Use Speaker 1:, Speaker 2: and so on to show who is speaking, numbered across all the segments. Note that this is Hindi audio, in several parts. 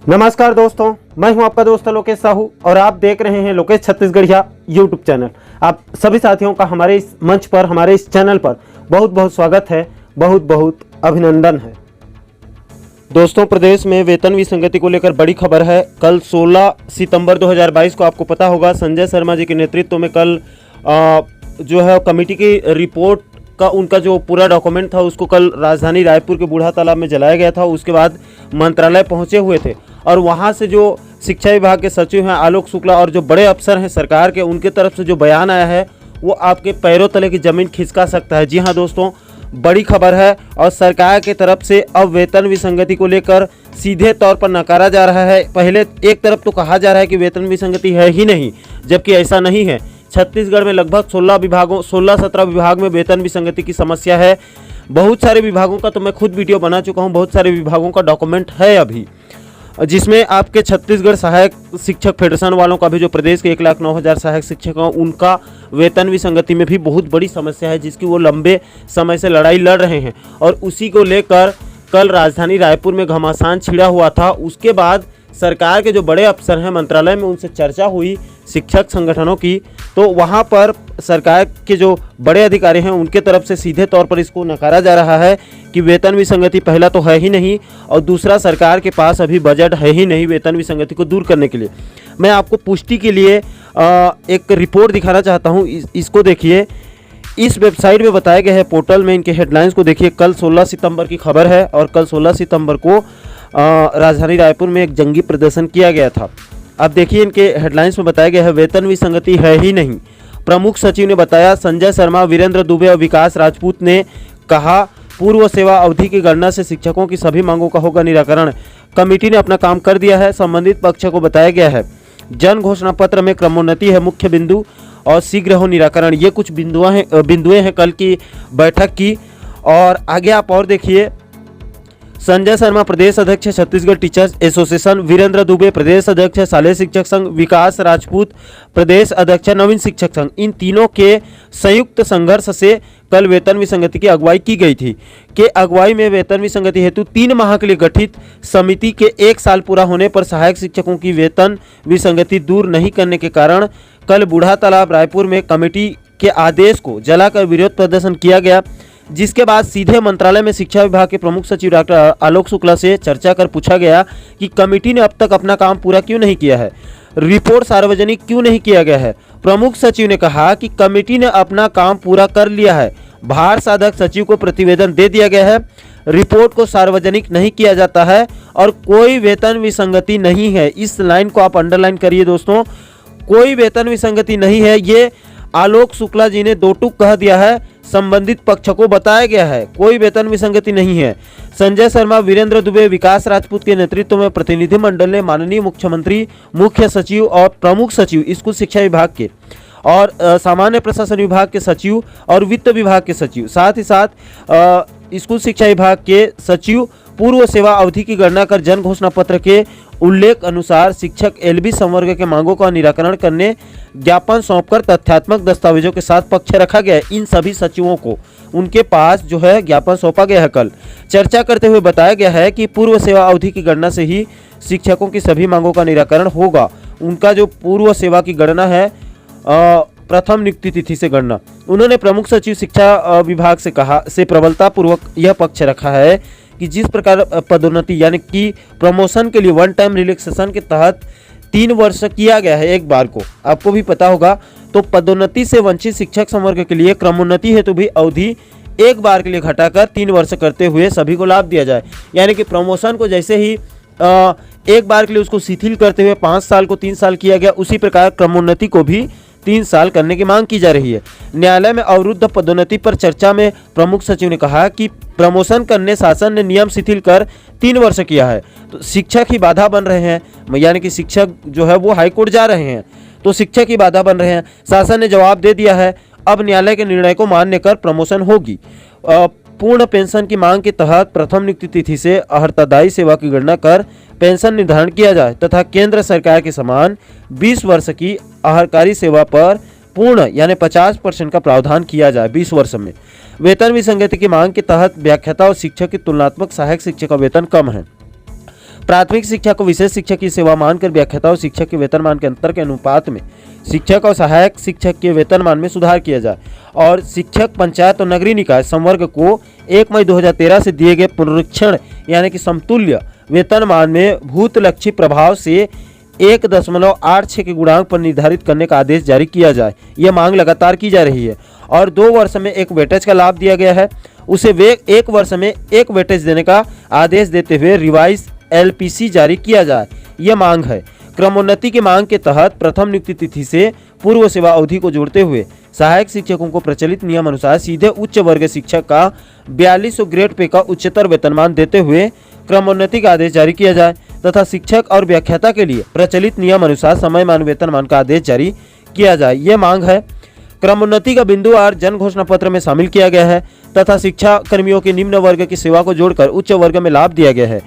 Speaker 1: नमस्कार दोस्तों, मैं हूं आपका दोस्त लोकेश साहू और आप देख रहे हैं लोकेश छत्तीसगढ़िया यूट्यूब चैनल। आप सभी साथियों का हमारे इस मंच पर, हमारे इस चैनल पर बहुत बहुत स्वागत है, बहुत बहुत अभिनंदन है। दोस्तों, प्रदेश में वेतन विसंगति को लेकर बड़ी खबर है। कल 16 सितंबर 2022 को आपको पता होगा, संजय शर्मा जी के नेतृत्व में कल जो है कमेटी की रिपोर्ट का उनका जो पूरा डॉक्यूमेंट था उसको कल राजधानी रायपुर के बूढ़ा तालाब में जलाया गया था। उसके बाद मंत्रालय पहुंचे हुए थे और वहां से जो शिक्षा विभाग के सचिव हैं आलोक शुक्ला और जो बड़े अफसर हैं सरकार के, उनके तरफ से जो बयान आया है वो आपके पैरों तले की जमीन खिसका सकता है। जी हाँ दोस्तों, बड़ी खबर है और सरकार के तरफ से अब वेतन विसंगति को लेकर सीधे तौर पर नकारा जा रहा है। पहले एक तरफ तो कहा जा रहा है कि वेतन विसंगति है ही नहीं, जबकि ऐसा नहीं है। छत्तीसगढ़ में लगभग 16-17 विभाग में वेतन विसंगति की समस्या है। बहुत सारे विभागों का तो मैं खुद वीडियो बना चुका हूं, बहुत सारे विभागों का डॉक्यूमेंट है अभी, जिसमें आपके छत्तीसगढ़ सहायक शिक्षक फेडरेशन वालों का भी, जो प्रदेश के 1,09,000 सहायक शिक्षक हैं, उनका वेतन विसंगति में भी बहुत बड़ी समस्या है, जिसकी वो लंबे समय से लड़ाई लड़ रहे हैं। और उसी को लेकर कल राजधानी रायपुर में घमासान छिड़ा हुआ था। उसके बाद सरकार के जो बड़े अफसर हैं मंत्रालय में, उनसे चर्चा हुई शिक्षक संगठनों की, तो वहाँ पर सरकार के जो बड़े अधिकारी हैं उनके तरफ से सीधे तौर पर इसको नकारा जा रहा है कि वेतन विसंगति पहला तो है ही नहीं और दूसरा सरकार के पास अभी बजट है ही नहीं वेतन विसंगति को दूर करने के लिए। मैं आपको पुष्टि के लिए एक रिपोर्ट दिखाना चाहता हूँ। इसको देखिए, इस वेबसाइट में बताया गया है, पोर्टल में इनके हेडलाइंस को देखिए। कल 16 सितंबर की खबर है और कल 16 सितंबर को राजधानी रायपुर में एक जंगी प्रदर्शन किया गया था। अब देखिए, इनके हेडलाइंस में बताया गया है वेतन विसंगति है ही नहीं। प्रमुख सचिव ने बताया, संजय शर्मा, वीरेंद्र दुबे और विकास राजपूत ने कहा, पूर्व सेवा अवधि की गणना से शिक्षकों की सभी मांगों का होगा निराकरण। कमेटी ने अपना काम कर दिया है, संबंधित पक्ष को बताया गया है। जन घोषणा पत्र में क्रमोन्नति है मुख्य बिंदु और शीघ्र हो निराकरण। ये कुछ बिंदुएं हैं कल की बैठक की। और आगे आप और देखिए, संजय शर्मा प्रदेश अध्यक्ष छत्तीसगढ़ टीचर्स एसोसिएशन, वीरेंद्र दुबे प्रदेश अध्यक्ष शालेय शिक्षक संघ, विकास राजपूत प्रदेश अध्यक्ष नवीन शिक्षक संघ, इन तीनों के संयुक्त संघर्ष से कल वेतन विसंगति की अगुवाई की गई थी। के अगुवाई में वेतन विसंगति हेतु 3 माह के लिए गठित समिति के 1 साल पूरा होने पर सहायक शिक्षकों की वेतन विसंगति दूर नहीं करने के कारण कल बूढ़ा तालाब रायपुर में कमेटी के आदेश को जलाकर विरोध प्रदर्शन किया गया, जिसके बाद सीधे मंत्रालय में शिक्षा विभाग के प्रमुख सचिव डॉक्टर आलोक शुक्ला से चर्चा कर पूछा गया कि कमेटी ने अब तक अपना काम पूरा क्यों नहीं किया है, रिपोर्ट सार्वजनिक क्यों नहीं किया गया है। प्रमुख सचिव ने कहा कि कमेटी ने अपना काम पूरा कर लिया है, भार साधक सचिव को प्रतिवेदन दे दिया गया है, रिपोर्ट को सार्वजनिक नहीं किया जाता है और कोई वेतन विसंगति नहीं है। इस लाइन को आप अंडरलाइन करिए दोस्तों, कोई वेतन विसंगति नहीं है। ये आलोक शुक्ला जी ने 2 टूक कह दिया है, संबंधित पक्ष को बताया गया है, कोई वेतन विसंगति नहीं है। संजय शर्मा, वीरेंद्र दुबे, विकास राजपूत के नेतृत्व में प्रतिनिधिमंडल ने माननीय मुख्यमंत्री, मुख्य सचिव और प्रमुख सचिव, स्कूल शिक्षा विभाग के और सामान्य प्रशासन विभाग के सचिव और वित्त विभाग के सचिव, साथ ही साथ स्कूल शिक्षा विभाग के सचिव, पूर्व सेवा अवधि की गणना कर जन घोषणा पत्र के उल्लेख अनुसार शिक्षक एलबी संवर्ग के मांगों का निराकरण करने ज्ञापन सौंपकर तथ्यात्मक दस्तावेजों के साथ पक्ष रखा गया है। इन सभी सचिवों को उनके पास जो है ज्ञापन सौंपा गया है। कल चर्चा करते हुए बताया गया है कि पूर्व सेवा अवधि की गणना से ही शिक्षकों की सभी मांगों का निराकरण होगा। उनका जो पूर्व सेवा की गणना है प्रथम नियुक्ति तिथि से गणना, उन्होंने प्रमुख सचिव शिक्षा विभाग से प्रबलता पूर्वक यह पक्ष रखा है कि जिस प्रकार पदोन्नति यानी कि प्रमोशन के लिए वन टाइम रिलैक्सेशन के तहत 3 वर्ष किया गया है एक बार को, आपको भी पता होगा, तो पदोन्नति से वंचित शिक्षक संवर्ग के लिए क्रमोन्नति हेतु भी अवधि एक बार के लिए घटाकर 3 वर्ष करते हुए सभी को लाभ दिया जाए। यानी कि प्रमोशन को जैसे ही एक बार के लिए उसको शिथिल करते हुए 5 साल को 3 साल किया गया, उसी प्रकार क्रमोन्नति को भी 3 साल करने की मांग की जा रही है। न्यायालय में अवरुद्ध पदोन्नति पर चर्चा में प्रमुख सचिव ने कहा कि प्रमोशन करने शासन ने नियम शिथिल कर 3 वर्ष किया है, तो शिक्षक ही बाधा बन रहे हैं, यानी कि शिक्षक जो है वो हाईकोर्ट जा रहे हैं, तो शिक्षक ही बाधा बन रहे हैं। शासन ने जवाब दे दिया है, अब न्यायालय के निर्णय को मान्य कर प्रमोशन होगी। पूर्ण पेंशन की मांग के तहत प्रथम नियुक्ति तिथि से अर्हतादायी सेवा की गणना कर पेंशन निर्धारण किया जाए तथा केंद्र सरकार के समान 20 वर्ष की आहरकारी सेवा पर पूर्ण यानी 50% का प्रावधान किया जाए 20 वर्ष में। वेतन विसंगति की मांग के तहत व्याख्याता और शिक्षक की तुलनात्मक सहायक शिक्षक का वेतन कम है। प्राथमिक शिक्षा को विशेष शिक्षक की सेवा मानकर व्याख्याता और शिक्षक के वेतनमान के अंतर के अनुपात में शिक्षक और सहायक शिक्षक के वेतनमान में सुधार किया जाए और शिक्षक, पंचायत और नगरीय निकाय संवर्ग को 1 मई 2013 से दिए गए पुनरीक्षण यानी कि समतुल्य वेतनमान में भूतलक्षी प्रभाव से 1.86 के गुणांक पर निर्धारित करने का आदेश जारी किया जाए। यह मांग लगातार की जा रही है और 2 वर्ष में एक वेटेज का लाभ दिया गया है, उसे 1 वर्ष में एक वेटेज देने का आदेश देते हुए रिवाइज LPC जारी किया जाए। यह मांग है। क्रमोन्नति की मांग के तहत प्रथम नियुक्ति तिथि से पूर्व सेवा अवधि को जोड़ते हुए सहायक शिक्षकों को प्रचलित नियम अनुसार सीधे उच्च वर्ग शिक्षक का 4200 ग्रेड पे का उच्चतर वेतनमान देते हुए क्रमोन्नति का आदेश जारी किया जाए तथा शिक्षक और व्याख्याता के लिए प्रचलित नियम अनुसार समयमान वेतनमान का आदेश जारी किया जाए। ये मांग है। क्रमोन्नति का बिंदुवार जन घोषणा पत्र में शामिल किया गया है तथा शिक्षा कर्मियों के निम्न वर्ग की सेवा को जोड़कर उच्च वर्ग में लाभ दिया गया है।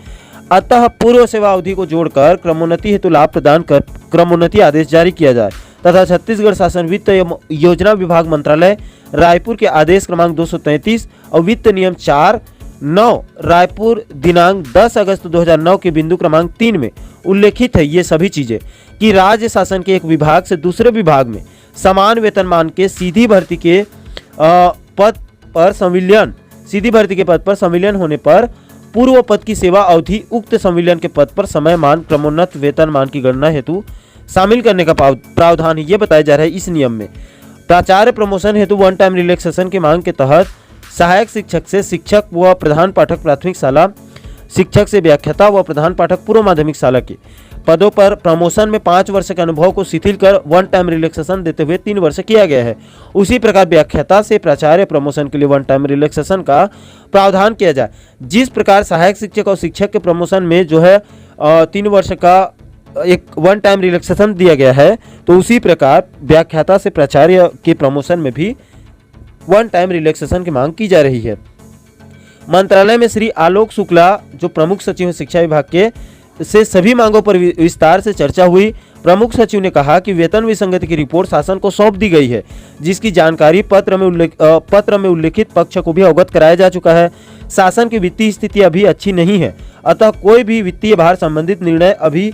Speaker 1: अतः पूर्व सेवा अवधि को जोड़कर क्रमोन्नति हेतु लाभ प्रदान कर क्रमोन्नति आदेश जारी किया जाए तथा छत्तीसगढ़ शासन वित्त योजना विभाग मंत्रालय रायपुर के आदेश क्रमांक 233 और वित्त नियम 4/9 रायपुर दिनांक 10 अगस्त 2009 के बिंदु क्रमांक 3 में उल्लेखित है ये सभी चीजें कि राज्य शासन के एक विभाग से दूसरे विभाग में समान वेतनमान के सीधी भर्ती के पद पर संविलियन होने पर पूर्व पद की सेवा अवधि उक्त संविलियन के पद पर समयमान क्रमोन्नत वेतनमान की गणना हेतु शामिल करने का प्रावधान ये बताया जा रहा है। इस नियम में प्राचार्य प्रमोशन हेतु 1 टाइम रिलैक्सेशन की मांग के तहत सहायक शिक्षक से शिक्षक व प्रधान पाठक प्राथमिक शाला, शिक्षक से व्याख्याता व प्रधान पाठक पूर्व माध्यमिक शाला के पदों पर प्रमोशन में 5 वर्ष के अनुभव को शिथिल कर 1 टाइम रिलैक्सेशन देते हुए 3 वर्ष किया गया है। उसी प्रकार व्याख्याता से प्राचार्य प्रमोशन के लिए 1 टाइम रिलैक्सेशन का प्रावधान किया जाए। जिस प्रकार सहायक शिक्षक और शिक्षक के प्रमोशन में जो है 3 वर्ष का एक 1 टाइम रिलैक्सेशन दिया गया है, तो उसी प्रकार व्याख्याता से प्राचार्य के प्रमोशन में भी 1 टाइम रिलैक्सेशन की मांग की जा रही है। मंत्रालय में श्री आलोक शुक्ला जो प्रमुख सचिव हैं शिक्षा विभाग के से सभी मांगों पर विस्तार से चर्चा हुई। प्रमुख सचिव ने कहा कि वेतन विसंगति की रिपोर्ट शासन को सौंप दी गई है, जिसकी जानकारी पत्र में उल्लेखित पक्ष को भी अवगत कराया जा चुका है। शासन की वित्तीय स्थिति अभी अच्छी नहीं है, अतः कोई भी वित्तीय भार संबंधित निर्णय अभी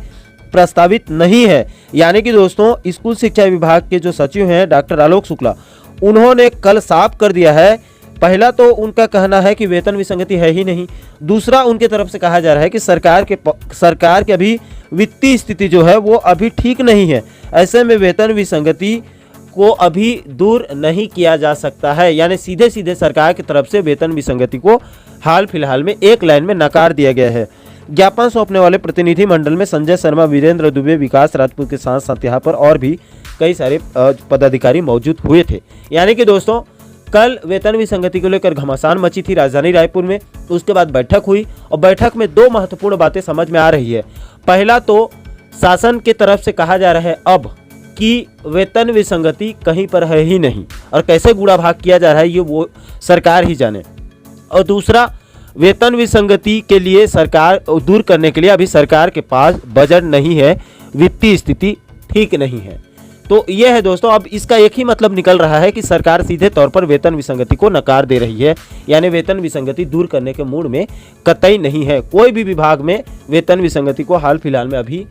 Speaker 1: प्रस्तावित नहीं है। यानी कि दोस्तों स्कूल शिक्षा विभाग के जो सचिव हैं डॉक्टर आलोक शुक्ला, उन्होंने कल साफ कर दिया है। पहला तो उनका कहना है कि वेतन विसंगति है ही नहीं, दूसरा उनके तरफ से कहा जा रहा है कि सरकार की अभी वित्तीय स्थिति जो है वो अभी ठीक नहीं है। ऐसे में वेतन विसंगति को अभी दूर नहीं किया जा सकता है, यानी सीधे सीधे सरकार की तरफ से वेतन विसंगति को हाल फिलहाल में एक लाइन में नकार दिया गया है। ज्ञापन सौंपने वाले प्रतिनिधि मंडल में संजय शर्मा, वीरेंद्र दुबे, विकास राजपूत के साथ साथ यहाँ पर और भी कई सारे पदाधिकारी मौजूद हुए थे। यानी कि दोस्तों कल वेतन विसंगति को लेकर घमासान मची थी राजधानी रायपुर में। उसके बाद बैठक हुई और बैठक में 2 महत्वपूर्ण बातें समझ में आ रही है। पहला तो शासन के तरफ से कहा जा रहा है अब कि वेतन विसंगति कहीं पर है ही नहीं और कैसे गुणा भाग किया जा रहा है ये वो सरकार ही जाने। और दूसरा, वेतन विसंगति के लिए सरकार दूर करने के लिए अभी सरकार के पास बजट नहीं है, वित्तीय स्थिति ठीक नहीं है। तो यह है दोस्तों, अब इसका एक ही मतलब निकल रहा है कि सरकार सीधे तौर पर वेतन विसंगति को नकार दे रही है, यानी वेतन विसंगति दूर करने के मूड में कतई नहीं है। कोई भी विभाग में वेतन विसंगति को हाल फिलहाल में अभी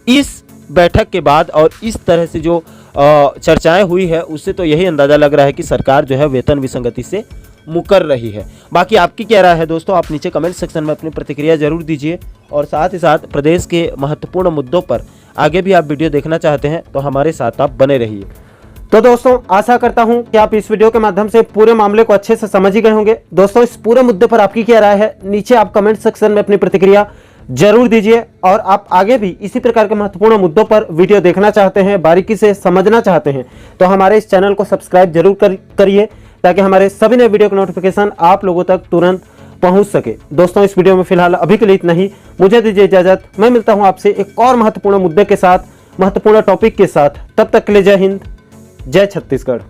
Speaker 1: इस बैठक के बाद और इस तरह से जो चर्चाएं हुई है उससे तो यही अंदाजा लग रहा है कि सरकार जो है वेतन विसंगति से मुकर रही है। बाकी आपकी क्या राय है दोस्तों, आप नीचे कमेंट सेक्शन में अपनी प्रतिक्रिया जरूर दीजिए और साथ ही साथ प्रदेश के महत्वपूर्ण मुद्दों पर आगे भी आप वीडियो देखना चाहते हैं तो हमारे साथ आप बने रहिए। तो दोस्तों आशा करता हूं कि आप इस वीडियो के माध्यम से पूरे मामले को अच्छे से समझ ही गए होंगे। दोस्तों इस पूरे मुद्दे पर आपकी क्या राय है, नीचे आप कमेंट सेक्शन में अपनी प्रतिक्रिया जरूर दीजिए। और आप आगे भी इसी प्रकार के महत्वपूर्ण मुद्दों पर वीडियो देखना चाहते हैं, बारीकी से समझना चाहते हैं तो हमारे इस चैनल को सब्सक्राइब जरूर करिए ताकि हमारे सभी नए वीडियो का नोटिफिकेशन आप लोगों तक तुरंत पहुंच सके। दोस्तों इस वीडियो में फिलहाल अभी के लिए इतना ही, मुझे दीजिए इजाजत। मैं मिलता हूं आपसे एक और महत्वपूर्ण मुद्दे के साथ, महत्वपूर्ण टॉपिक के साथ। तब तक के लिए जय हिंद, जय छत्तीसगढ़।